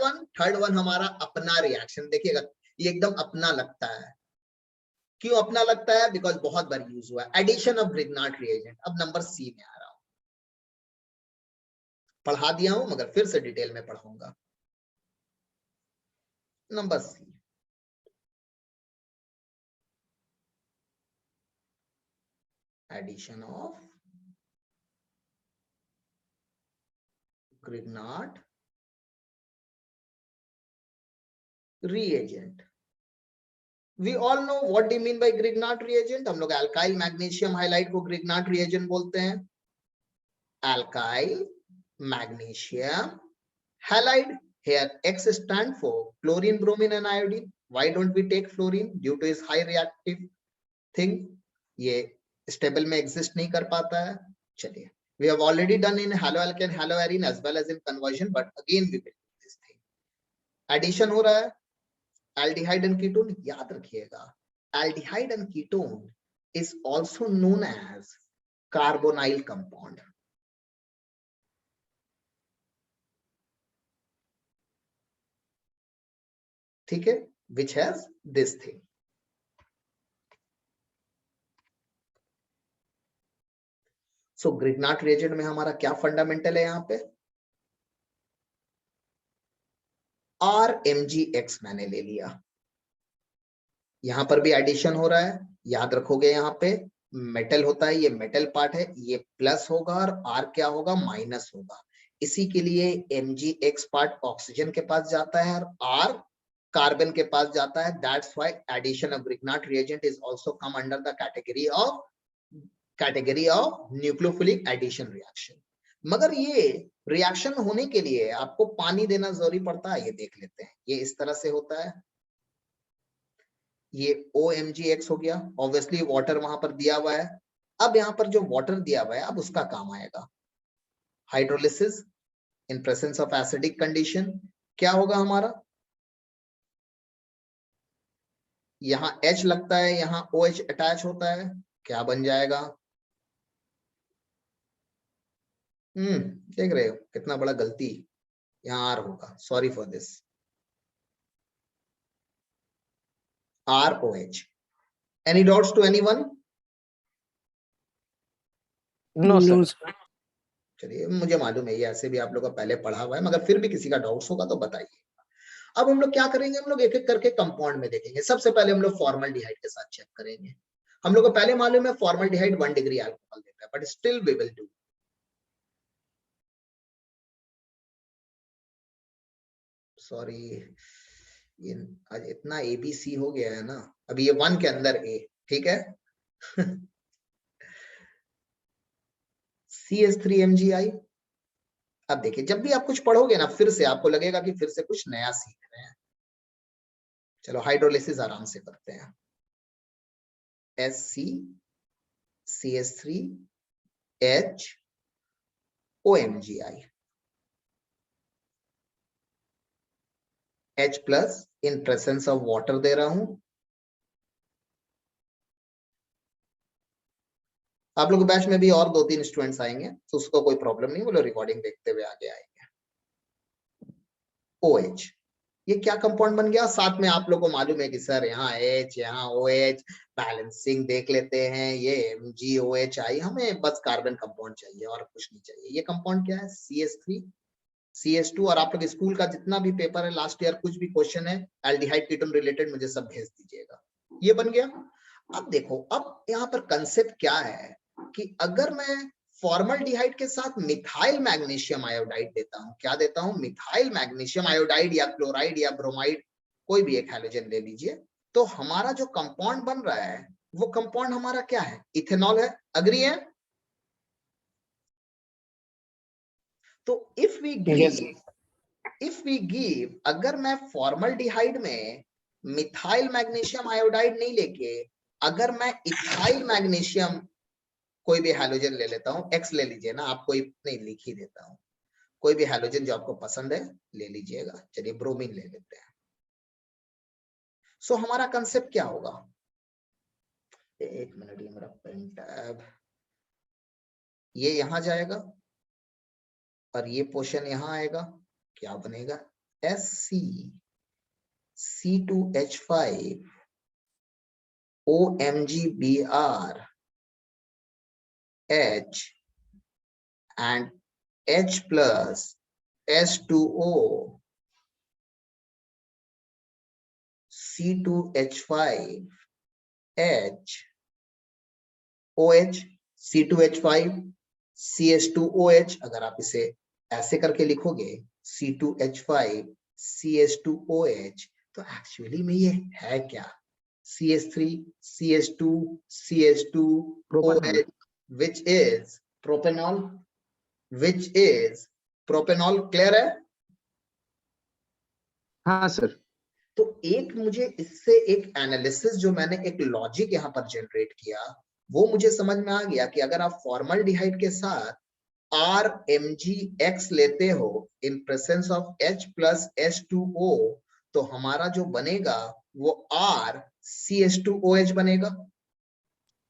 Speaker 1: वन हमारा अपना रिएक्शन। देखिएगा ये एकदम अपना लगता है। क्यों अपना लगता है? बिकॉज बहुत बार यूज हुआ है, एडिशन ऑफ ग्रिग्नार्ड रिएजेंट। अब नंबर सी में आ रहा हूं, पढ़ा दिया हूं मगर फिर से डिटेल में पढ़ाऊंगा। Number C, addition of Grignard reagent. We all know what do you mean by Grignard reagent. हम लोग alkyl magnesium halide को Grignard reagent बोलते हैं। Alkyl magnesium halide, here X stand for chlorine, bromine and iodine. Why don't we take fluorine? Due to its high reactive thing, ये stable में exist नहीं कर पाता है। चलिए, we have already done in haloalkane, haloarine as well as in conversion, but again we will do this thing. Addition हो रहा है aldehyde and ketone। याद रखिएगा, aldehyde and ketone is also known as carbonyl compound। ठीक है, which has this thing। So Grignard reagent में हमारा क्या फंडामेंटल है यहाँ पे? RMgX मैंने ले लिया। यहां पर भी एडिशन हो रहा है, याद रखोगे यहाँ पे मेटल होता है, ये मेटल पार्ट है, ये प्लस होगा और R क्या होगा? माइनस होगा। इसी के लिए Mgx पार्ट ऑक्सीजन के पास जाता है और R कार्बन के पास जाता है। That's why addition of Grignard reagent is also come under the category of nucleophilic addition reaction. मगर ये रिएक्शन होने के लिए आपको पानी देना जरूरी पड़ता है, ये देख लेते हैं। ये इस तरह से होता है, ये OMgX हो गया, ऑब्वियसली वाटर वहां पर दिया हुआ है। अब यहाँ पर जो वाटर दिया हुआ है अब उसका काम आएगा hydrolysis in presence of acidic condition. क्या होगा हमारा? यहाँ H लगता है, यहाँ OH अटैच होता है, क्या बन जाएगा? देख रहे हो कितना बड़ा गलती, यहाँ R होगा, sorry for this, ROH। Any doubts to anyone?
Speaker 4: No
Speaker 2: no
Speaker 4: sir.
Speaker 2: Sir.
Speaker 1: चलिए, मुझे मालूम है ये ऐसे भी आप लोगों का पहले पढ़ा हुआ है, मगर फिर भी किसी का डाउट्स होगा तो बताइए। अब हम लोग क्या करेंगे, हम लोग एक एक करके कंपाउंड में देखेंगे। सबसे पहले हम लोग फॉर्मल्डिहाइड के साथ चेक करेंगे। हम लोग को पहले मालूम है फॉर्मल्डिहाइड 1 डिग्री अल्कोहल देता है, but still we will do. Sorry, ये आज इतना ABC हो गया है ना, अभी ये 1 के अंदर A, ठीक है। CH3MgI। अब देखिए, जब भी आप कुछ पढ़ोगे ना फिर से आपको लगेगा कि फिर से कुछ नया सीख रहे हैं। चलो हाइड्रोलिसिस आराम से करते हैं। SC CH3HOMgI, H plus in presence of water दे रहा हूं। आप लोग बैच में भी और 2-3 स्टूडेंट्स आएंगे तो उसको कोई प्रॉब्लम नहीं, वो लोग रिकॉर्डिंग देखते हुए आगे आएंगे। OH ये क्या कंपाउंड बन गया? साथ में आप लोग को मालूम है कि सर यहाँ H, यहाँ OH, बैलेंसिंग देख लेते हैं, ये MgOH आई, हमें बस कार्बन कंपाउंड चाहिए और कुछ नहीं चाहिए। ये कंपाउंड क्या है? CH3 CH2। और आप लोग स्कूल का जितना भी पेपर है लास्ट ईयर, कुछ भी क्वेश्चन है एल्डिहाइड कीटोन रिलेटेड, मुझे सब भेज दीजिएगा। ये बन गया। अब देखो, अब यहाँ पर कंसेप्ट क्या है कि अगर मैं फॉर्मल्डिहाइड के साथ मिथाइल मैग्नीशियम आयोडाइड देता हूं, क्या देता हूं? मिथाइल मैग्नीशियम आयोडाइड या क्लोराइड या ब्रोमाइड, कोई भी एक हैलोजन ले लीजिए, तो हमारा जो कंपाउंड बन रहा है वो कंपाउंड हमारा क्या है? इथेनॉल है। अग्री है? तो इफ वी गिव, अगर मैं फॉर्मल्डिहाइड में मिथाइल मैग्नीशियम आयोडाइड नहीं लेके, अगर मैं इथाइल मैग्नीशियम कोई भी हैलोजन ले लेता हूं, X ले लीजिए ना, आपको नहीं लिख ही देता हूं, कोई भी हैलोजन जो आपको पसंद है ले लीजिएगा। चलिए ब्रोमीन ले लेते हैं। सो हमारा कंसेप्ट क्या होगा? एक मिनट, ये मेरा पेन टैब, ये यहां जाएगा और ये पोर्शन यहां आएगा, क्या बनेगा? SC2H5 OMgBr H and H plus S2O C2H5 H OH C2H5 CH2OH। अगर आप इसे ऐसे करके लिखोगे C2H5 CH2OH, तो एक्चुअली में ये है क्या? CH3 CH2 CH2OH, which is propanol, which is propanol। Clear है?
Speaker 4: हाँ सर।
Speaker 1: तो एक मुझे इससे एक एनालिसिस, जो मैंने एक लॉजिक यहाँ पर जनरेट किया, वो मुझे समझ में आ गया कि अगर आप फॉर्मल्डिहाइड के साथ RMgX लेते हो इन presence of H plus H2O, तो हमारा जो बनेगा वो RCH2OH बनेगा,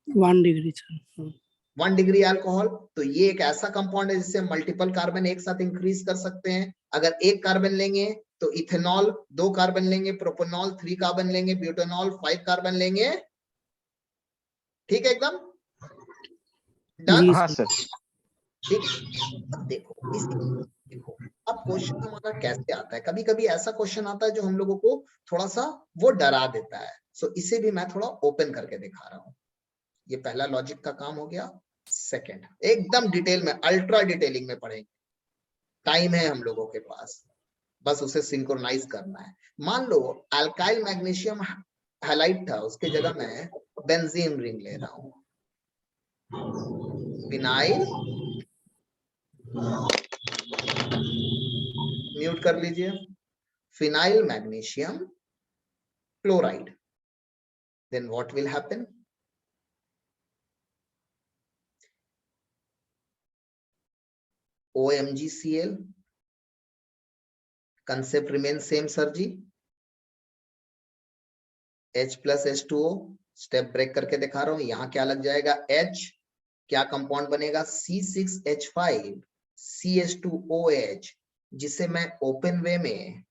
Speaker 2: 1 डिग्री सर।
Speaker 1: 1 degree alcohol. तो ये एक ऐसा कंपाउंड है जिससे मल्टीपल कार्बन एक साथ इंक्रीज कर सकते हैं। अगर एक कार्बन लेंगे तो इथेनॉल 2 कार्बन लेंगे, प्रोपेनॉल 3 कार्बन लेंगे, ब्यूटेनॉल 5 कार्बन लेंगे। ठीक है, एकदम डन।
Speaker 4: हाँ सर।
Speaker 1: ठीक। अब देखो अब क्वेश्चन हमारा कैसे आता है। कभी कभी ऐसा क्वेश्चन आता है जो हम लोगों को थोड़ा सा वो डरा देता है। सो इसे भी मैं थोड़ा ओपन करके दिखा रहा हूं। ये पहला लॉजिक का काम हो गया। सेकंड, एकदम डिटेल में, अल्ट्रा डिटेलिंग में पढ़ेंगे, टाइम है हम लोगों के पास, बस उसे सिंक्रोनाइज करना है। मान लो अल्काइल मैग्नीशियम हैलाइड था, उसके जगह मैं बेंजीन रिंग ले रहा हूं। फिनाइल, म्यूट कर लीजिए, phenyl magnesium chloride, then what will happen? OMgCl, concept remain same sir ji. H plus H2O, step break करके दिखा रहा हूं। यहां क्या लग जाएगा? H, क्या कंपाउंड बनेगा? C6H5 CH2OH, जिसे मैं ओपन वे में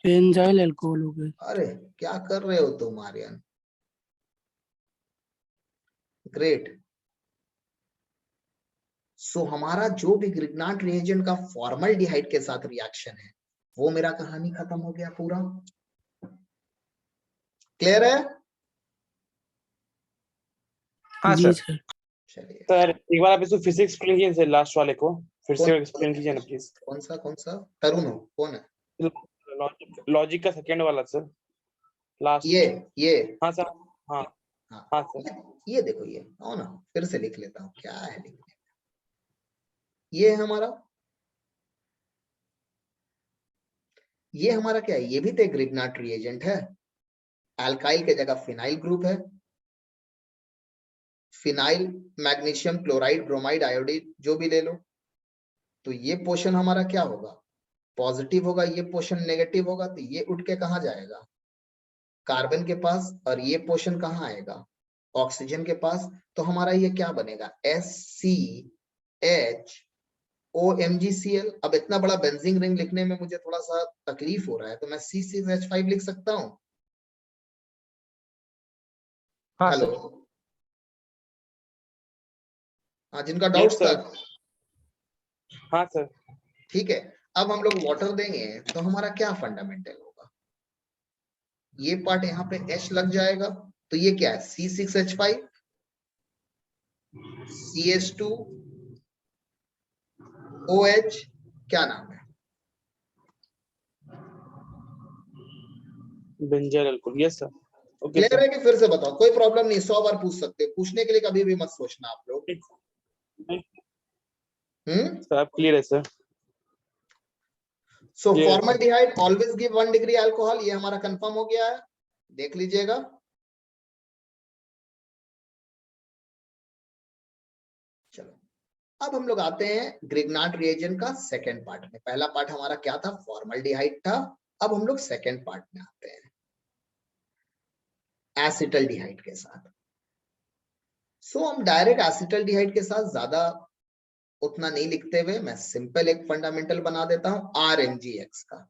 Speaker 2: बेंजाइल अल्कोहल हो गए।
Speaker 1: अरे क्या कर रहे हो तुम आर्यन? ग्रेट। सो हमारा जो भी ग्रिग्नार्ड रिएजेंट का फॉर्मल्डिहाइड के साथ रिएक्शन है, वो मेरा कहानी खत्म हो गया पूरा। क्लियर है?
Speaker 4: हाँ
Speaker 2: जी
Speaker 4: सर।
Speaker 2: सर।
Speaker 1: चलिए,
Speaker 6: सर एक बार आप इसको फिजिक्स एक्सप्लेन कीजिए सर, लास्ट वाले को फिर से एक्सप्लेन कीजिए ना प्लीज।
Speaker 1: कौन सा? तरुण हो? कौन है?
Speaker 6: लॉजिक का सेकंड वाला सर, लास्ट।
Speaker 1: ये
Speaker 6: हाँ सर। हाँ
Speaker 1: हाँ,
Speaker 6: हाँ सर।
Speaker 1: ये देखो, ये आओ ना, फिर से लिख लेता हूँ, क्या है लिखने में। ये है हमारा, ये हमारा क्या है? ये भी तो एक ग्रिग्नार्ड रिएजेंट है। अल्काइल के जगह फिनाइल ग्रुप है, phenyl magnesium chloride bromide iodine जो भी ले लो। तो ये पोर्शन हमारा क्या होगा? पॉजिटिव होगा, ये पोर्शन नेगेटिव होगा। तो ये उठ के कहाँ जाएगा? कार्बन के पास। और ये पोर्शन कहाँ आएगा? ऑक्सीजन के पास। तो हमारा ये क्या बनेगा? SCH OMgCl। अब इतना बड़ा बेंजीन रिंग लिखने में मुझे थोड़ा सा तकलीफ हो रहा है, तो मैं C6H5 लिख सकता हूँ।
Speaker 4: हाँ
Speaker 1: हेलो,
Speaker 4: सर।
Speaker 1: हाँ, जिनका डाउट
Speaker 6: sir.
Speaker 1: था,
Speaker 6: हाँ सर।
Speaker 1: ठीक है। अब हम लोग वाटर देंगे तो हमारा क्या फंडामेंटल होगा, ये पार्ट यहाँ पे H लग जाएगा, तो ये क्या है, C6H5 CH2 OH, क्या नाम है,
Speaker 6: benzyl alcohol, yes sir. Okay
Speaker 1: clear
Speaker 6: sir.
Speaker 1: है कि फिर से बताओ? कोई प्रॉब्लम नहीं, 100 बार पूछ सकते हो, पूछने के लिए कभी भी मत सोचना आप लोग।
Speaker 6: सर आप क्लियर है सर।
Speaker 1: सो
Speaker 6: Clear है, sir.
Speaker 1: Formaldehyde always give 1 degree alcohol, ये हमारा कंफर्म हो गया है, देख लीजिएगा। चलो, अब हम लोग आते हैं ग्रिग्नार्ड रिएजेंट का सेकंड पार्ट में। पहला पार्ट हमारा क्या था, फॉर्मल्डिहाइड था। अब हम लोग सेकंड पार्ट में आते हैं, एसिटल्डिहाइड के साथ। सो हम डायरेक्ट एसिटल्डिहाइड के साथ ज्यादा उतना नहीं लिखते हुए मैं सिंपल एक फंडामेंटल बना देता हूं RMgX का।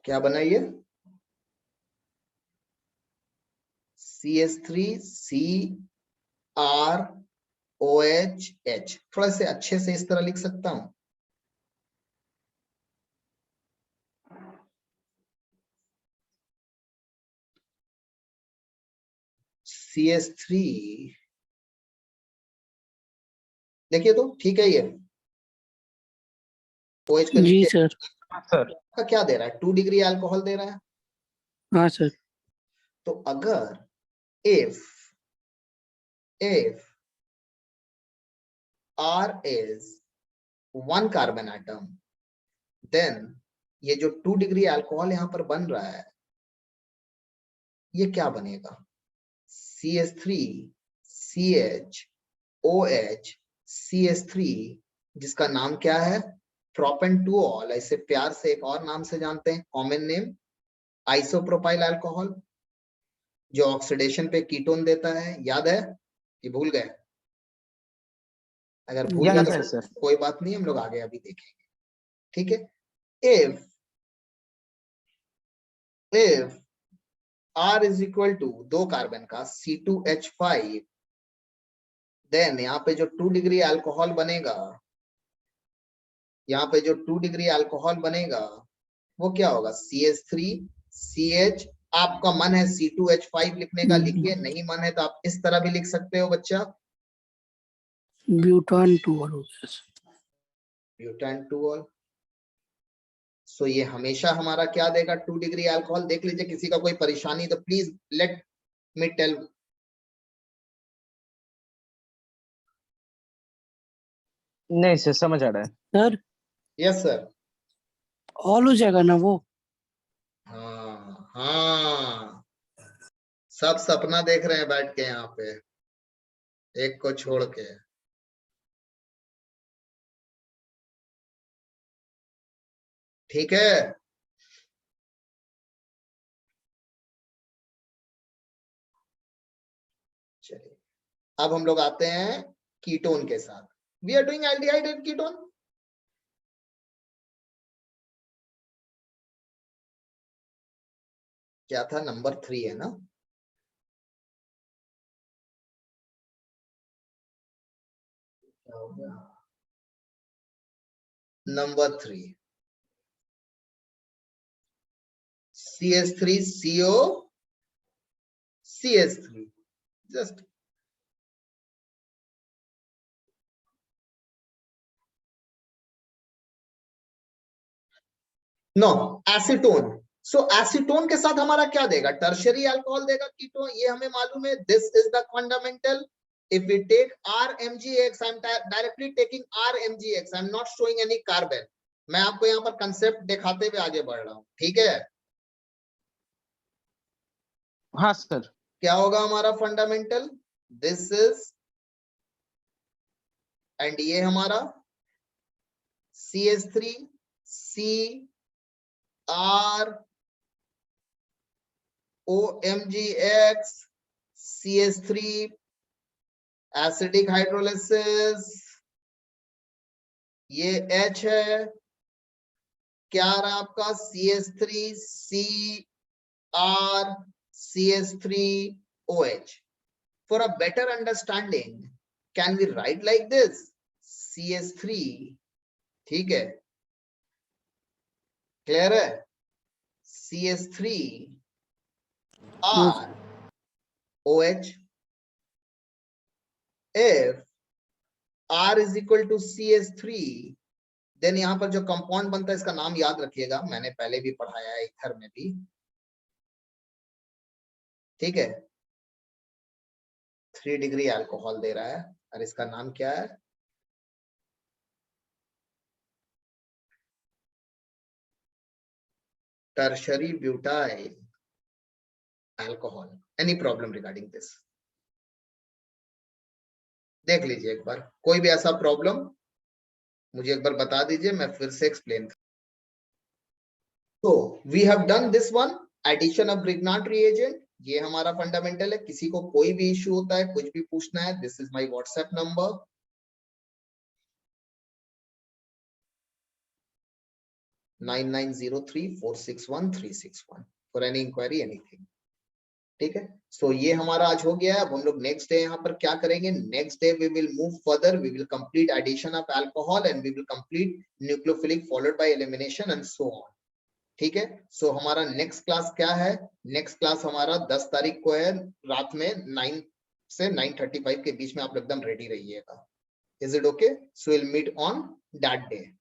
Speaker 1: क्या बनाइए, CH3CrOH। थोड़ा से अच्छे से इस तरह लिख सकता हूं, CH3, देखिए तो ठीक है, ये OH के
Speaker 2: जी
Speaker 1: नीचे
Speaker 2: सर।
Speaker 4: हाँ सर।
Speaker 1: का क्या दे रहा है, 2 डिग्री अल्कोहल दे रहा है।
Speaker 2: हाँ सर।
Speaker 1: तो अगर if R is 1 carbon atom, then ये जो 2 डिग्री अल्कोहल यहां पर बन रहा है, ये क्या बनेगा, CH3CHOH जिसका नाम क्या है, प्रोपेंटुऑल। ऐसे प्यार से एक और नाम से जानते हैं, कॉमन नेम आइसोप्रोपाइल अल्कोहल, जो ऑक्सीडेशन पे कीटोन देता है। याद है कि भूल गए? अगर भूल गए
Speaker 4: याद है
Speaker 1: तो
Speaker 4: सर।
Speaker 1: कोई बात नहीं, हम लोग आगे अभी देखेंगे, ठीक है। if R is equal to 2 carbon का C2H5, देन यहाँ पे जो 2 डिग्री अल्कोहल बनेगा, यहाँ पे जो 2 डिग्री अल्कोहल बनेगा वो क्या होगा, CH3CH। आपका मन है C2H5 लिखने का, लिखिए, नहीं मन है तो आप इस तरह भी लिख सकते हो बच्चा,
Speaker 2: ब्यूटान 2 हो गया सर।
Speaker 1: ब्यूटान 2। सो ये हमेशा हमारा क्या देगा, 2 डिग्री अल्कोहल। देख लीजिए, किसी का कोई परेशानी तो प्लीज लेट मी टेल।
Speaker 4: नहीं सर, समझ आ रहा है।
Speaker 2: Sir
Speaker 1: yes sir.
Speaker 2: ऑल हो जाएगा ना वो?
Speaker 1: हाँ हाँ, सब सपना देख रहे हैं बैठ के यहाँ पे, एक को छोड़ के। ठीक है, चलिए अब हम लोग आते हैं कीटोन के साथ। We are doing aldehyde and ketone. क्या था, नंबर 3 है ना? क्या हो गया, number 3 CH3CO CH3, just no acetone. So acetone के साथ हमारा क्या देगा, टर्शियरी अल्कोहल देगा कीटोन, ये हमें मालूम है। This is the fundamental. if we take RMgX, I'm directly taking RMgX, I'm not showing any carbon। मैं आपको यहाँ पर कंसेप्ट दिखाते हुए आगे बढ़ रहा हूँ, ठीक है।
Speaker 4: हाँ सर।
Speaker 1: क्या होगा हमारा फंडामेंटल, दिस इज एंड ये हमारा CH3 CR OMGX CH3 acidic hydrolysis, ये H है, क्या आ रहा है आपका CH3 CR CH3OH. For a better understanding, can we write like this? CH3, ठीक है, क्लियर है, CH3 R OH. If R is equal to CH3, then यहाँ पर जो कंपाउंड बनता है इसका नाम याद रखिएगा, मैंने पहले भी पढ़ाया है इथर में भी, ठीक है, 3 डिग्री अल्कोहल दे रहा है और इसका नाम क्या है, tertiary butyl alcohol. Any problem regarding this? देख लीजिए एक बार, कोई भी ऐसा प्रॉब्लम मुझे एक बार बता दीजिए, मैं फिर से एक्सप्लेन. तो we have done this one, addition of Grignard reagent. ये हमारा फंडामेंटल है. किसी को कोई भी इश्यू होता है, कुछ भी पूछना है, this is my WhatsApp number 9903461361 for any inquiry anything. ठीक है, सो ये हमारा आज हो गया है. अब हम लोग नेक्स्ट डे यहाँ पर क्या करेंगे, next day we will move further, we will complete addition of alcohol and we will complete nucleophilic followed by elimination and so on. ठीक है, सो हमारा नेक्स्ट क्लास क्या है, नेक्स्ट क्लास हमारा 10 तारीख को है, रात में 9 से 9:35 के बीच में आप एकदम रेडी रहिएगा. Is it okay? So will meet on that day.